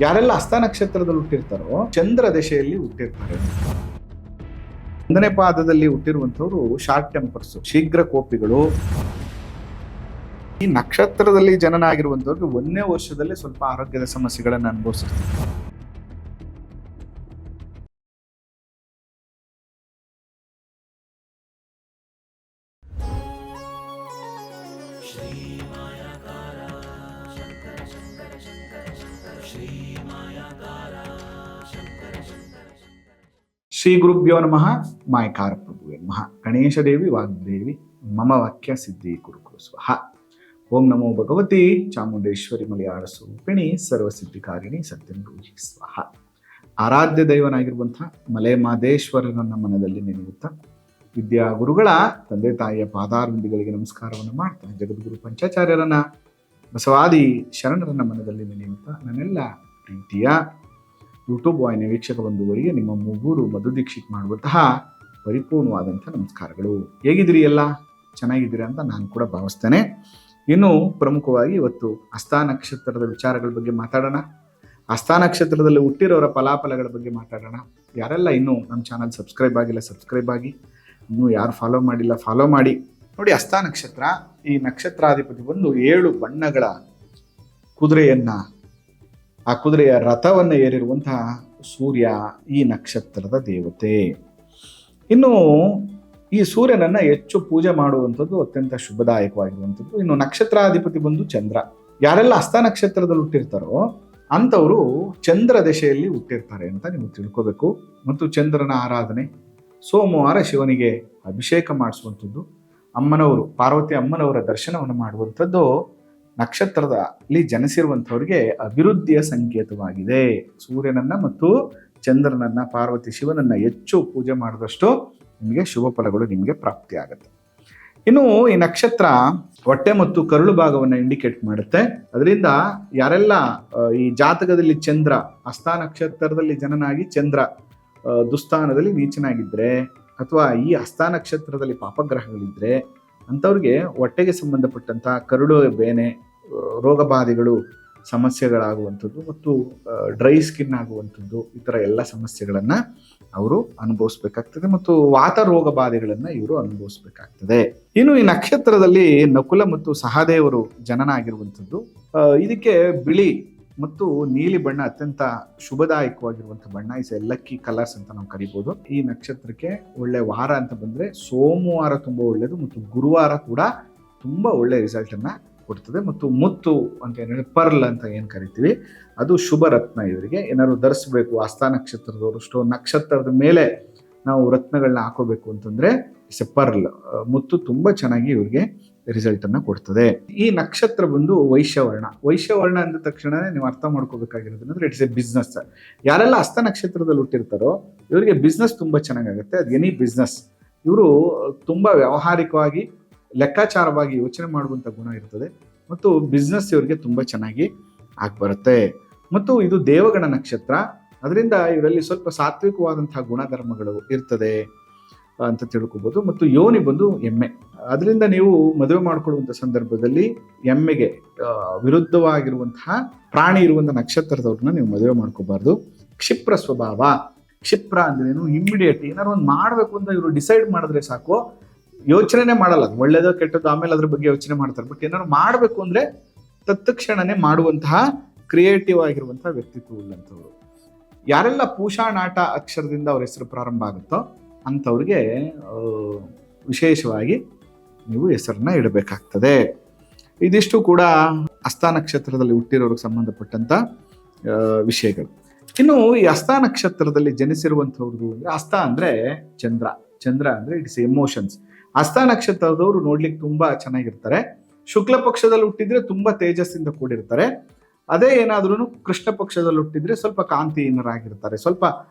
ಯಾರೆಲ್ಲ ಹಸ್ತ ನಕ್ಷತ್ರದಲ್ಲಿ ಹುಟ್ಟಿರ್ತಾರೋ ಚಂದ್ರ ದಶೆಯಲ್ಲಿ ಹುಟ್ಟಿರ್ತಾರೆ. 1ನೇ ಪಾದದಲ್ಲಿ ಹುಟ್ಟಿರುವಂತವ್ರು ಶಾರ್ಟ್ ಟೆಂಪರ್ಸ್, ಶೀಘ್ರ ಕೋಪಿಗಳು. ಈ ನಕ್ಷತ್ರದಲ್ಲಿ ಜನನ ಆಗಿರುವಂತವ್ರಿಗೆ 1ನೇ ವರ್ಷದಲ್ಲಿ ಸ್ವಲ್ಪ ಆರೋಗ್ಯದ ಸಮಸ್ಯೆಗಳನ್ನು ಅನುಭವಿಸಿರ್ತಾರೆ. ಶ್ರೀ ಗುರುಭ್ಯೋ ನಮಃ. ಮಾಯಕಾರ ಪ್ರಭುವೇ ನಮಃ. ಗಣೇಶ ದೇವಿ ವಾಗ್ದೇವಿ ಮಮ ವಾಕ್ಯ ಸಿದ್ಧಿ ಕುರುಕುರು ಸ್ವಹ. ಓಂ ನಮೋ ಭಗವತಿ ಚಾಮುಂಡೇಶ್ವರಿ ಮಲಯಾಳ ಸ್ವರೂಪಿಣಿ ಸರ್ವಸಿದ್ಧಿಕಾರಿಣಿ ಸತ್ಯಂ ರೂಹಿ ಸ್ವಹ. ಆರಾಧ್ಯ ದೈವನಾಗಿರುವಂತಹ ಮಲೆ ಮಾದೇಶ್ವರನನ್ನ ಮನದಲ್ಲಿ ನೆನೆಯುತ್ತಾ ವಿದ್ಯಾ ಗುರುಗಳ ತಂದೆ ತಾಯಿಯ ಪಾದಾರವಿಂದಗಳಿಗೆ ನಮಸ್ಕಾರವನ್ನು ಮಾಡ್ತಾ ಜಗದ್ಗುರು ಪಂಚಾಚಾರ್ಯರನ್ನ ಬಸವಾದಿ ಶರಣರನ್ನ ಮನದಲ್ಲಿ ನೆನೆಯುತ್ತಾ ನನ್ನೆಲ್ಲ ಪ್ರೀತಿಯ ಯೂಟ್ಯೂಬ್ ವಾಹಿನಿಯ ವೀಕ್ಷಕ ಬಂಧುಗಳಿಗೆ ನಿಮ್ಮ ಮೂಗೂರು ಮಧು ದೀಕ್ಷಿತ್ ಮಾಡುವಂತಹ ಪರಿಪೂರ್ಣವಾದಂಥ ನಮಸ್ಕಾರಗಳು. ಹೇಗಿದ್ದೀರಿ? ಎಲ್ಲ ಚೆನ್ನಾಗಿದ್ದೀರಿ ಅಂತ ನಾನು ಕೂಡ ಭಾವಿಸ್ತೇನೆ. ಇನ್ನು ಪ್ರಮುಖವಾಗಿ ಇವತ್ತು ಹಸ್ತ ನಕ್ಷತ್ರದ ವಿಚಾರಗಳ ಬಗ್ಗೆ ಮಾತಾಡೋಣ. ಹಸ್ತ ನಕ್ಷತ್ರದಲ್ಲಿ ಹುಟ್ಟಿರೋರ ಫಲಾಫಲಗಳ ಬಗ್ಗೆ ಮಾತಾಡೋಣ. ಯಾರೆಲ್ಲ ಇನ್ನೂ ನಮ್ಮ ಚಾನಲ್ ಸಬ್ಸ್ಕ್ರೈಬ್ ಆಗಿಲ್ಲ ಸಬ್ಸ್ಕ್ರೈಬ್ ಆಗಿ, ಇನ್ನೂ ಯಾರು ಫಾಲೋ ಮಾಡಿಲ್ಲ ಫಾಲೋ ಮಾಡಿ. ನೋಡಿ, ಹಸ್ತ ನಕ್ಷತ್ರ, ಈ ನಕ್ಷತ್ರಾಧಿಪತಿ ಬಂದು 7 ಬಣ್ಣಗಳ ಕುದುರೆಯನ್ನ, ಆ ಕುದುರೆಯ ರಥವನ್ನು ಏರಿರುವಂತಹ ಸೂರ್ಯ ಈ ನಕ್ಷತ್ರದ ದೇವತೆ. ಇನ್ನು ಈ ಸೂರ್ಯನನ್ನ ಹೆಚ್ಚು ಪೂಜೆ ಮಾಡುವಂಥದ್ದು ಅತ್ಯಂತ ಶುಭದಾಯಕವಾಗಿರುವಂಥದ್ದು. ಇನ್ನು ನಕ್ಷತ್ರಾಧಿಪತಿ ಬಂದು ಚಂದ್ರ. ಯಾರೆಲ್ಲ ಹಸ್ತ ನಕ್ಷತ್ರದಲ್ಲಿ ಹುಟ್ಟಿರ್ತಾರೋ ಅಂಥವರು ಚಂದ್ರ ದಶೆಯಲ್ಲಿ ಹುಟ್ಟಿರ್ತಾರೆ ಅಂತ ನೀವು ತಿಳ್ಕೋಬೇಕು. ಮತ್ತು ಚಂದ್ರನ ಆರಾಧನೆ, ಸೋಮವಾರ ಶಿವನಿಗೆ ಅಭಿಷೇಕ ಮಾಡಿಸುವಂಥದ್ದು, ಅಮ್ಮನವರು ಪಾರ್ವತಿ ಅಮ್ಮನವರ ದರ್ಶನವನ್ನು ಮಾಡುವಂಥದ್ದು ನಕ್ಷತ್ರದಲ್ಲಿ ಜನಿಸಿರುವಂಥವ್ರಿಗೆ ಅಭಿವೃದ್ಧಿಯ ಸಂಕೇತವಾಗಿದೆ. ಸೂರ್ಯನನ್ನ ಮತ್ತು ಚಂದ್ರನನ್ನ, ಪಾರ್ವತಿ ಶಿವನನ್ನ ಹೆಚ್ಚು ಪೂಜೆ ಮಾಡಿದಷ್ಟು ನಿಮಗೆ ಶುಭ ಫಲಗಳು ನಿಮಗೆ ಪ್ರಾಪ್ತಿ ಆಗುತ್ತೆ. ಇನ್ನು ಈ ನಕ್ಷತ್ರ ಹೊಟ್ಟೆ ಮತ್ತು ಕರುಳು ಭಾಗವನ್ನು ಇಂಡಿಕೇಟ್ ಮಾಡುತ್ತೆ. ಅದರಿಂದ ಯಾರೆಲ್ಲ ಈ ಜಾತಕದಲ್ಲಿ ಚಂದ್ರ ಹಸ್ತ ನಕ್ಷತ್ರದಲ್ಲಿ ಜನನಾಗಿ ಚಂದ್ರ ದುಸ್ಥಾನದಲ್ಲಿ ನೀಚನಾಗಿದ್ರೆ, ಅಥವಾ ಈ ಹಸ್ತ ನಕ್ಷತ್ರದಲ್ಲಿ ಪಾಪಗ್ರಹಗಳಿದ್ರೆ ಅಂಥವ್ರಿಗೆ ಹೊಟ್ಟೆಗೆ ಸಂಬಂಧಪಟ್ಟಂತಹ ಕರುಳು ಬೇನೆ ರೋಗ ಬಾಧೆಗಳು ಸಮಸ್ಯೆಗಳಾಗುವಂಥದ್ದು ಮತ್ತು ಡ್ರೈ ಸ್ಕಿನ್ ಆಗುವಂಥದ್ದು, ಈ ಥರ ಎಲ್ಲ ಸಮಸ್ಯೆಗಳನ್ನು ಅವರು ಅನುಭವಿಸ್ಬೇಕಾಗ್ತದೆ. ಮತ್ತು ವಾತ ರೋಗ ಬಾಧೆಗಳನ್ನು ಇವರು ಅನುಭವಿಸ್ಬೇಕಾಗ್ತದೆ. ಇನ್ನು ಈ ನಕ್ಷತ್ರದಲ್ಲಿ ನಕುಲ ಮತ್ತು ಸಹದೇವರು ಜನನ ಆಗಿರುವಂಥದ್ದು. ಇದಕ್ಕೆ ಬಿಳಿ ಮತ್ತು ನೀಲಿ ಬಣ್ಣ ಅತ್ಯಂತ ಶುಭದಾಯಕವಾಗಿರುವಂಥ ಬಣ್ಣ. ಇಸ್ ಲಕ್ಕಿ ಕಲರ್ಸ್ ಅಂತ ನಾವು ಕರಿಬೋದು. ಈ ನಕ್ಷತ್ರಕ್ಕೆ ಒಳ್ಳೆ ವಾರ ಅಂತ ಬಂದರೆ ಸೋಮವಾರ ತುಂಬ ಒಳ್ಳೆಯದು, ಮತ್ತು ಗುರುವಾರ ಕೂಡ ತುಂಬ ಒಳ್ಳೆ ರಿಸಲ್ಟನ್ನು ಕೊಡ್ತದೆ. ಮತ್ತು ಮುತ್ತು ಅಂತ ಏನು ಪರ್ಲ್ ಅಂತ ಏನು ಕರಿತೀವಿ, ಅದು ಶುಭ ರತ್ನ. ಇವರಿಗೆ ಏನಾದ್ರು ಧರಿಸ್ಬೇಕು ಹಸ್ತ ನಕ್ಷತ್ರದವರು, ನಕ್ಷತ್ರದ ಮೇಲೆ ನಾವು ರತ್ನಗಳನ್ನ ಹಾಕೋಬೇಕು ಅಂತಂದ್ರೆ ಇಟ್ಸ್ ಎ ಪರ್ಲ್, ಮುತ್ತು ತುಂಬ ಚೆನ್ನಾಗಿ ಇವರಿಗೆ ರಿಸಲ್ಟನ್ನು ಕೊಡ್ತದೆ. ಈ ನಕ್ಷತ್ರ ಬಂದು ವೈಶ್ಯವರ್ಣ. ವೈಶ್ಯವರ್ಣ ಅಂದ ತಕ್ಷಣನೇ ನೀವು ಅರ್ಥ ಮಾಡ್ಕೋಬೇಕಾಗಿರೋದಂದ್ರೆ ಇಟ್ಸ್ ಎ ಬಿಸ್ನೆಸ್. ಯಾರೆಲ್ಲ ಹಸ್ತ ನಕ್ಷತ್ರದಲ್ಲಿ ಹುಟ್ಟಿರ್ತಾರೋ ಇವರಿಗೆ ಬಿಸ್ನೆಸ್ ತುಂಬ ಚೆನ್ನಾಗಾಗುತ್ತೆ. ಅದು ಎನಿ ಬಿಸ್ನೆಸ್. ಇವರು ತುಂಬ ವ್ಯಾವಹಾರಿಕವಾಗಿ ಲೆಕ್ಕಾಚಾರವಾಗಿ ಯೋಚನೆ ಮಾಡುವಂಥ ಗುಣ ಇರ್ತದೆ, ಮತ್ತು ಬಿಸ್ನೆಸ್ ಇವರಿಗೆ ತುಂಬ ಚೆನ್ನಾಗಿ ಆಗ್ಬರುತ್ತೆ. ಮತ್ತು ಇದು ದೇವಗಣ ನಕ್ಷತ್ರ. ಅದರಿಂದ ಇವರಲ್ಲಿ ಸ್ವಲ್ಪ ಸಾತ್ವಿಕವಾದಂತಹ ಗುಣಧರ್ಮಗಳು ಇರ್ತದೆ ಅಂತ ತಿಳ್ಕೊಬೋದು. ಮತ್ತು ಯೋನಿ ಬಂದು ಎಮ್ಮೆ. ಅದರಿಂದ ನೀವು ಮದುವೆ ಮಾಡಿಕೊಳ್ಳುವಂಥ ಸಂದರ್ಭದಲ್ಲಿ ಎಮ್ಮೆಗೆ ವಿರುದ್ಧವಾಗಿರುವಂತಹ ಪ್ರಾಣಿ ಇರುವಂಥ ನಕ್ಷತ್ರದವ್ರನ್ನ ನೀವು ಮದುವೆ ಮಾಡ್ಕೋಬಾರ್ದು. ಕ್ಷಿಪ್ರ ಸ್ವಭಾವ. ಕ್ಷಿಪ್ರ ಅಂದ್ರೇನು, ಇಮ್ಮಿಡಿಯೇಟ್ ಏನಾದ್ರು ಒಂದು ಮಾಡಬೇಕು ಅಂತ ಇವರು ಡಿಸೈಡ್ ಮಾಡಿದ್ರೆ ಸಾಕು, ಯೋಚನೆ ಮಾಡಲ್ಲ. ಅದು ಒಳ್ಳೇದೋ ಕೆಟ್ಟದ್ದು ಆಮೇಲೆ ಅದ್ರ ಬಗ್ಗೆ ಯೋಚನೆ ಮಾಡ್ತಾರೆ. ಬಟ್ ಏನಾದ್ರು ಮಾಡಬೇಕು ಅಂದ್ರೆ ತತ್ಕ್ಷಣನೇ ಮಾಡುವಂತಹ ಕ್ರಿಯೇಟಿವ್ ಆಗಿರುವಂತಹ ವ್ಯಕ್ತಿತ್ವ ಉಳ್ಳಂಥವ್ರು. ಯಾರೆಲ್ಲ ಪೂಷಾನಾಟ ಅಕ್ಷರದಿಂದ ಅವ್ರ ಹೆಸರು ಪ್ರಾರಂಭ ಆಗುತ್ತೋ ಅಂಥವ್ರಿಗೆ ವಿಶೇಷವಾಗಿ ನೀವು ಹೆಸರನ್ನ ಇಡಬೇಕಾಗ್ತದೆ. ಇದಿಷ್ಟು ಕೂಡ ಹಸ್ತ ನಕ್ಷತ್ರದಲ್ಲಿ ಹುಟ್ಟಿರೋರಿಗೆ ಸಂಬಂಧಪಟ್ಟಂತ ವಿಷಯಗಳು. ಇನ್ನು ಈ ಹಸ್ತ ನಕ್ಷತ್ರದಲ್ಲಿ ಜನಿಸಿರುವಂಥವ್ರದ್ದು ಅಂದ್ರೆ, ಹಸ್ತ ಅಂದ್ರೆ ಚಂದ್ರ, ಚಂದ್ರ ಅಂದ್ರೆ ಇಟ್ಸ್ ಎಮೋಷನ್ಸ್. ಹಸ್ತ ನಕ್ಷತ್ರದವರು ನೋಡ್ಲಿಕ್ಕೆ ತುಂಬಾ ಚೆನ್ನಾಗಿರ್ತಾರೆ. ಶುಕ್ಲ ಪಕ್ಷದಲ್ಲಿ ಹುಟ್ಟಿದ್ರೆ ತುಂಬಾ ತೇಜಸ್ಸಿಂದ ಕೂಡಿರ್ತಾರೆ. ಅದೇ ಏನಾದ್ರೂ ಕೃಷ್ಣ ಪಕ್ಷದಲ್ಲಿ ಹುಟ್ಟಿದ್ರೆ ಸ್ವಲ್ಪ ಕಾಂತಿಹೀನರಾಗಿರ್ತಾರೆ, ಸ್ವಲ್ಪ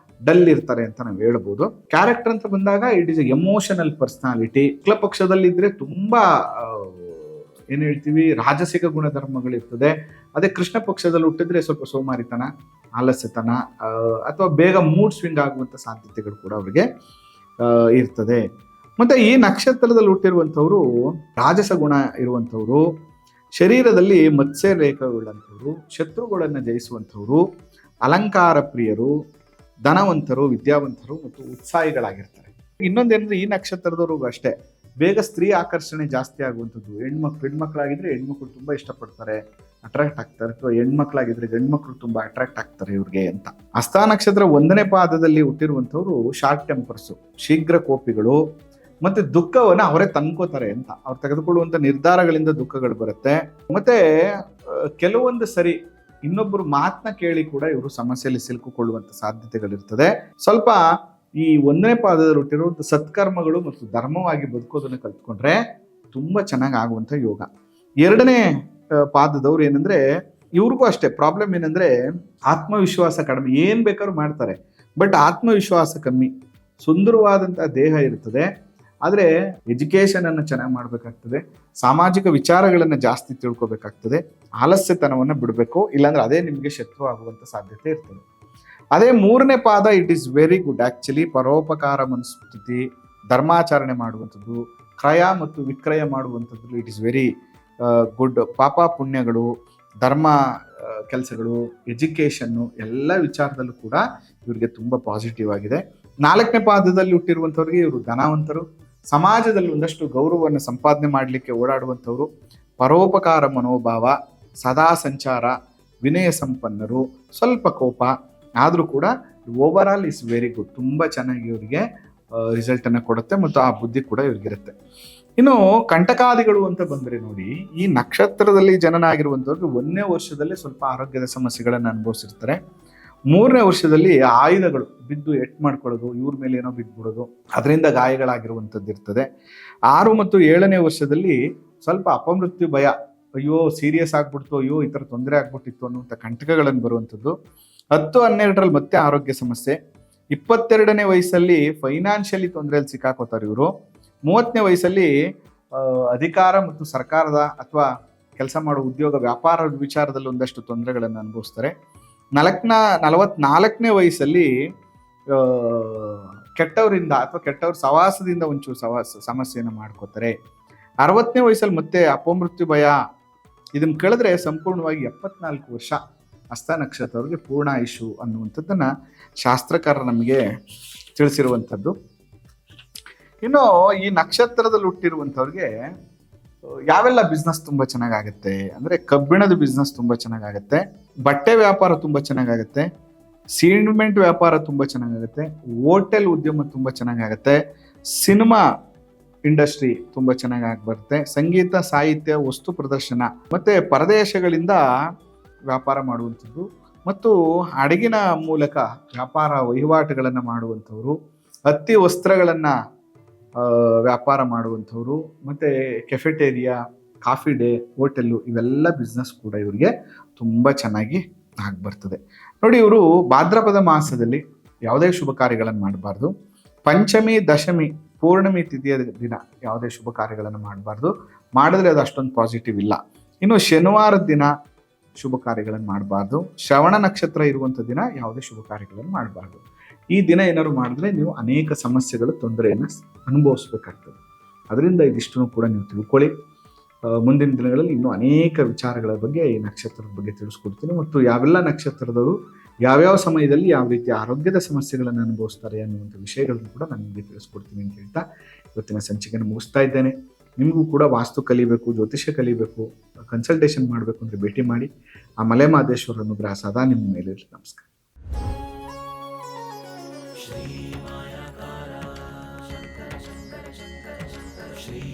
ಡಲ್ ಇರ್ತಾರೆ ಅಂತ ನಾವು ಹೇಳ್ಬೋದು. ಕ್ಯಾರೆಕ್ಟರ್ ಅಂತ ಬಂದಾಗ ಇಟ್ ಇಸ್ ಎಮೋಷನಲ್ ಪರ್ಸನಾಲಿಟಿ. ಶುಕ್ಲ ಪಕ್ಷದಲ್ಲಿ ಇದ್ರೆ ತುಂಬಾ ಏನ್ ಹೇಳ್ತೀವಿ ರಾಜಸಿಕ ಗುಣಧರ್ಮಗಳಿರ್ತದೆ. ಅದೇ ಕೃಷ್ಣ ಪಕ್ಷದಲ್ಲಿ ಹುಟ್ಟಿದ್ರೆ ಸ್ವಲ್ಪ ಸೋಮಾರಿತನ, ಆಲಸ್ಯತನ, ಅಥವಾ ಬೇಗ ಮೂಡ್ ಸ್ವಿಂಗ್ ಆಗುವಂತ ಸಾಧ್ಯತೆಗಳು ಕೂಡ ಅವರಿಗೆ ಇರ್ತದೆ. ಮತ್ತೆ ಈ ನಕ್ಷತ್ರದಲ್ಲಿ ಹುಟ್ಟಿರುವಂಥವ್ರು ರಾಜಸ ಗುಣ ಇರುವಂಥವ್ರು, ಶರೀರದಲ್ಲಿ ಮತ್ಸ್ಯ ರೇಖೆಯುಳ್ಳಂಥವ್ರು, ಶತ್ರುಗಳನ್ನು ಜಯಿಸುವಂಥವ್ರು, ಅಲಂಕಾರ ಪ್ರಿಯರು, ಧನವಂತರು, ವಿದ್ಯಾವಂತರು ಮತ್ತು ಉತ್ಸಾಹಿಗಳಾಗಿರ್ತಾರೆ. ಇನ್ನೊಂದೇನಂದ್ರೆ ಈ ನಕ್ಷತ್ರದವ್ರಿಗೂ ಅಷ್ಟೇ ಬೇಗ ಸ್ತ್ರೀ ಆಕರ್ಷಣೆ ಜಾಸ್ತಿ ಆಗುವಂಥದ್ದು. ಹೆಣ್ಮಕ್ಳಾಗಿದ್ರೆ ಹೆಣ್ಮಕ್ಳು ತುಂಬಾ ಇಷ್ಟಪಡ್ತಾರೆ, ಅಟ್ರಾಕ್ಟ್ ಆಗ್ತಾರೆ, ಅಥವಾ ಹೆಣ್ಮಕ್ಳಾಗಿದ್ರೆ ಗಂಡ್ಮಕ್ಳು ತುಂಬಾ ಅಟ್ರಾಕ್ಟ್ ಆಗ್ತಾರೆ ಇವ್ರಿಗೆ ಅಂತ. ಹಸ್ತ ನಕ್ಷತ್ರ 1ನೇ ಪಾದದಲ್ಲಿ ಹುಟ್ಟಿರುವಂಥವ್ರು ಶಾರ್ಟ್ ಟೆಂಪರ್ಸು, ಶೀಘ್ರ ಕೋಪಿಗಳು, ಮತ್ತೆ ದುಃಖವನ್ನ ಅವರೇ ತಂದ್ಕೋತಾರೆ ಅಂತ. ಅವ್ರು ತೆಗೆದುಕೊಳ್ಳುವಂತ ನಿರ್ಧಾರಗಳಿಂದ ದುಃಖಗಳು ಬರುತ್ತೆ. ಮತ್ತೆ ಕೆಲವೊಂದು ಸರಿ ಇನ್ನೊಬ್ಬರು ಮಾತನ್ನ ಕೇಳಿ ಕೂಡ ಇವರು ಸಮಸ್ಯೆಯಲ್ಲಿ ಸಿಲುಕಿಕೊಳ್ಳುವಂತ ಸಾಧ್ಯತೆಗಳಿರ್ತದೆ. ಸ್ವಲ್ಪ ಈ 1ನೇ ಪಾದದಲ್ಲಿ ಹುಟ್ಟಿರುವಂತ ಸತ್ಕರ್ಮಗಳು ಮತ್ತು ಧರ್ಮವಾಗಿ ಬದುಕೋದನ್ನ ಕಲ್ತ್ಕೊಂಡ್ರೆ ತುಂಬಾ ಚೆನ್ನಾಗಿ ಆಗುವಂತ ಯೋಗ. 2ನೇ ಪಾದದವ್ರು ಏನಂದ್ರೆ ಇವ್ರಿಗೂ ಅಷ್ಟೇ ಪ್ರಾಬ್ಲಮ್ ಏನಂದ್ರೆ ಆತ್ಮವಿಶ್ವಾಸ ಕಡಿಮೆ. ಏನ್ ಬೇಕಾದ್ರೂ ಮಾಡ್ತಾರೆ, ಬಟ್ ಆತ್ಮವಿಶ್ವಾಸ ಕಮ್ಮಿ. ಸುಂದರವಾದಂತಹ ದೇಹ ಇರ್ತದೆ, ಆದರೆ ಎಜುಕೇಶನ್ ಅನ್ನು ಚೆನ್ನಾಗಿ ಮಾಡ್ಬೇಕಾಗ್ತದೆ, ಸಾಮಾಜಿಕ ವಿಚಾರಗಳನ್ನ ಜಾಸ್ತಿ ತಿಳ್ಕೊಬೇಕಾಗ್ತದೆ, ಆಲಸ್ಯತನವನ್ನ ಬಿಡಬೇಕು, ಇಲ್ಲಾಂದ್ರೆ ಅದೇ ನಿಮ್ಗೆ ಶತ್ರು ಆಗುವಂತ ಸಾಧ್ಯತೆ ಇರ್ತದೆ. ಅದೇ 3ನೇ ಪಾದ it is very good actually. ಪರೋಪಕಾರ ಮನಸ್ಥಿತಿ, ಧರ್ಮಾಚರಣೆ ಮಾಡುವಂಥದ್ದು, ಕ್ರಯ ಮತ್ತು ವಿಕ್ರಯ ಮಾಡುವಂಥದ್ದು ಇಟ್ ಈಸ್ ವೆರಿ ಗುಡ್. ಪಾಪ ಪುಣ್ಯಗಳು, ಧರ್ಮ ಕೆಲಸಗಳು, ಎಜುಕೇಷನ್ನು ಎಲ್ಲ ವಿಚಾರದಲ್ಲೂ ಕೂಡ ಇವರಿಗೆ ತುಂಬಾ ಪಾಸಿಟಿವ್ ಆಗಿದೆ. 4ನೇ ಪಾದದಲ್ಲಿ ಹುಟ್ಟಿರುವಂಥವ್ರಿಗೆ ಇವರು ಧನವಂತರು, ಸಮಾಜದಲ್ಲಿ ಒಂದಷ್ಟು ಗೌರವವನ್ನು ಸಂಪಾದನೆ ಮಾಡಲಿಕ್ಕೆ ಓಡಾಡುವಂಥವ್ರು, ಪರೋಪಕಾರ ಮನೋಭಾವ, ಸದಾ ಸಂಚಾರ, ವಿನಯ ಸಂಪನ್ನರು, ಸ್ವಲ್ಪ ಕೋಪ, ಆದರೂ ಕೂಡ over all is very good. ತುಂಬ ಚೆನ್ನಾಗಿ ಇವರಿಗೆ ರಿಸಲ್ಟ್ ಅನ್ನು ಕೊಡುತ್ತೆ ಮತ್ತು ಆ ಬುದ್ಧಿ ಕೂಡ ಇವ್ರಿಗಿರುತ್ತೆ. ಇನ್ನು ಕಂಟಕಾದಿಗಳು ಅಂತ ಬಂದರೆ ನೋಡಿ, ಈ ನಕ್ಷತ್ರದಲ್ಲಿ ಜನನ ಆಗಿರುವಂಥವ್ರಿಗೆ 1ನೇ ವರ್ಷದಲ್ಲಿ ಸ್ವಲ್ಪ ಆರೋಗ್ಯದ ಸಮಸ್ಯೆಗಳನ್ನು ಅನುಭವಿಸಿರ್ತಾರೆ. 3ನೇ ವರ್ಷದಲ್ಲಿ ಆಯುಧಗಳು ಬಿದ್ದು ಎಟ್ ಮಾಡ್ಕೊಳ್ಳೋದು, ಇವ್ರ ಮೇಲೆ ಏನೋ ಬಿದ್ದುಬಿಡೋದು, ಅದರಿಂದ ಗಾಯಗಳಾಗಿರುವಂಥದ್ದು ಇರ್ತದೆ. 6 ಮತ್ತು 7ನೇ ವರ್ಷದಲ್ಲಿ ಸ್ವಲ್ಪ ಅಪಮೃತ್ಯು ಭಯ, ಅಯ್ಯೋ ಸೀರಿಯಸ್ ಆಗ್ಬಿಡ್ತು, ಅಯ್ಯೋ ಈ ಥರ ತೊಂದರೆ ಆಗ್ಬಿಟ್ಟಿತ್ತು ಅನ್ನುವಂಥ ಕಂಟಕಗಳನ್ನು ಬರುವಂಥದ್ದು. 10, 12ರಲ್ಲಿ ಮತ್ತೆ ಆರೋಗ್ಯ ಸಮಸ್ಯೆ. 22ನೇ ವಯಸ್ಸಲ್ಲಿ ಫೈನಾನ್ಷಿಯಲಿ ತೊಂದರೆಯಲ್ಲಿ ಸಿಕ್ಕಾಕೋತಾರೆ ಇವರು. 30ನೇ ವಯಸ್ಸಲ್ಲಿ ಅಧಿಕಾರ ಮತ್ತು ಸರ್ಕಾರದ ಅಥವಾ ಕೆಲಸ ಮಾಡುವ ಉದ್ಯೋಗ ವ್ಯಾಪಾರ ವಿಚಾರದಲ್ಲಿ ಒಂದಷ್ಟು ತೊಂದರೆಗಳನ್ನು ಅನುಭವಿಸ್ತಾರೆ. 44ನೇ ವಯಸ್ಸಲ್ಲಿ ಕೆಟ್ಟವರಿಂದ ಅಥವಾ ಕೆಟ್ಟವ್ರ ಸವಾಸದಿಂದ ಒಂಚೂರು ಸಮಸ್ಯೆಯನ್ನು ಮಾಡ್ಕೋತಾರೆ. 60ನೇ ವಯಸ್ಸಲ್ಲಿ ಮತ್ತೆ ಅಪಮೃತ್ಯು ಭಯ. ಇದನ್ನ ಕೇಳಿದ್ರೆ ಸಂಪೂರ್ಣವಾಗಿ 74 ವರ್ಷ ಹಸ್ತ ನಕ್ಷತ್ರವ್ರಿಗೆ ಪೂರ್ಣ ಆಯುಷು ಅನ್ನುವಂಥದ್ದನ್ನ ಶಾಸ್ತ್ರಕಾರ ನಮಗೆ ತಿಳಿಸಿರುವಂಥದ್ದು. ಇನ್ನು ಈ ನಕ್ಷತ್ರದಲ್ಲಿ ಹುಟ್ಟಿರುವಂಥವ್ರಿಗೆ ಯಾವೆಲ್ಲ ಬಿಸ್ನೆಸ್ ತುಂಬ ಚೆನ್ನಾಗಾಗುತ್ತೆ ಅಂದರೆ, ಕಬ್ಬಿಣದ ಬಿಸ್ನೆಸ್ ತುಂಬ ಚೆನ್ನಾಗಾಗುತ್ತೆ, ಬಟ್ಟೆ ವ್ಯಾಪಾರ ತುಂಬ ಚೆನ್ನಾಗಾಗುತ್ತೆ, ಸಿಮೆಂಟ್ ವ್ಯಾಪಾರ ತುಂಬ ಚೆನ್ನಾಗಾಗುತ್ತೆ, ಹೋಟೆಲ್ ಉದ್ಯಮ ತುಂಬ ಚೆನ್ನಾಗಾಗುತ್ತೆ, ಸಿನಿಮಾ ಇಂಡಸ್ಟ್ರಿ ತುಂಬ ಚೆನ್ನಾಗಿ ಬರುತ್ತೆ, ಸಂಗೀತ, ಸಾಹಿತ್ಯ, ವಸ್ತು ಪ್ರದರ್ಶನ, ಮತ್ತೆ ಪರದೇಶಗಳಿಂದ ವ್ಯಾಪಾರ ಮಾಡುವಂಥದ್ದು ಮತ್ತು ಹಡಗಿನ ಮೂಲಕ ವ್ಯಾಪಾರ ವಹಿವಾಟುಗಳನ್ನು ಮಾಡುವಂಥವ್ರು, ಹತ್ತಿ ವಸ್ತ್ರಗಳನ್ನು ವ್ಯಾಪಾರ ಮಾಡುವಂಥವ್ರು, ಮತ್ತು ಕೆಫೆಟೇರಿಯಾ, ಕಾಫಿ ಡೇ, ಹೋಟೆಲ್ಲು, ಇವೆಲ್ಲ ಬಿಸ್ನೆಸ್ ಕೂಡ ಇವರಿಗೆ ತುಂಬ ಚೆನ್ನಾಗಿ ಆಗ್ಬರ್ತದೆ. ನೋಡಿ, ಇವರು ಭಾದ್ರಪದ ಮಾಸದಲ್ಲಿ ಯಾವುದೇ ಶುಭ ಕಾರ್ಯಗಳನ್ನು ಮಾಡಬಾರ್ದು. ಪಂಚಮಿ, ದಶಮಿ, ಪೂರ್ಣಮಿ ತಿಥಿಯ ದಿನ ಯಾವುದೇ ಶುಭ ಕಾರ್ಯಗಳನ್ನು ಮಾಡಬಾರ್ದು. ಮಾಡಿದ್ರೆ ಅದು ಅಷ್ಟೊಂದು ಪಾಸಿಟಿವ್ ಇಲ್ಲ. ಇನ್ನು ಶನಿವಾರದ ದಿನ ಶುಭ ಕಾರ್ಯಗಳನ್ನು ಮಾಡಬಾರ್ದು. ಶ್ರವಣ ನಕ್ಷತ್ರ ಇರುವಂಥ ದಿನ ಯಾವುದೇ ಶುಭ ಕಾರ್ಯಗಳನ್ನು ಮಾಡಬಾರ್ದು. ಈ ದಿನ ಏನಾದ್ರು ಮಾಡಿದ್ರೆ ನೀವು ಅನೇಕ ಸಮಸ್ಯೆಗಳು, ತೊಂದರೆಯನ್ನು ಅನುಭವಿಸ್ಬೇಕಾಗ್ತದೆ. ಅದರಿಂದ ಇದಿಷ್ಟನ್ನು ಕೂಡ ನೀವು ತಿಳ್ಕೊಳ್ಳಿ. ಮುಂದಿನ ದಿನಗಳಲ್ಲಿ ಇನ್ನೂ ಅನೇಕ ವಿಚಾರಗಳ ಬಗ್ಗೆ, ಈ ನಕ್ಷತ್ರದ ಬಗ್ಗೆ ತಿಳಿಸ್ಕೊಡ್ತೀನಿ ಮತ್ತು ಯಾವೆಲ್ಲ ನಕ್ಷತ್ರದವರು ಯಾವ್ಯಾವ ಸಮಯದಲ್ಲಿ ಯಾವ ರೀತಿ ಆರೋಗ್ಯದ ಸಮಸ್ಯೆಗಳನ್ನು ಅನುಭವಿಸ್ತಾರೆ ಅನ್ನುವಂಥ ವಿಷಯಗಳನ್ನು ಕೂಡ ನಾನು ನಿಮಗೆ ತಿಳಿಸ್ಕೊಡ್ತೀನಿ ಅಂತ ಹೇಳ್ತಾ ಇವತ್ತಿನ ಸಂಚಿಕೆಯನ್ನು ಮುಗಿಸ್ತಾ ಇದ್ದೇನೆ. ನಿಮಗೂ ಕೂಡ ವಾಸ್ತು ಕಲಿಬೇಕು, ಜ್ಯೋತಿಷ್ಯ ಕಲಿಬೇಕು, ಕನ್ಸಲ್ಟೇಷನ್ ಮಾಡಬೇಕು ಅಂದರೆ ಭೇಟಿ ಮಾಡಿ. ಆ ಮಲೆ ಮಹದೇಶ್ವರ ಅನುಗ್ರಹ ಸದಾ ನಿಮ್ಮ ಮೇಲೆ ಇರಲಿ. ನಮಸ್ಕಾರ. ಶ್ರೀ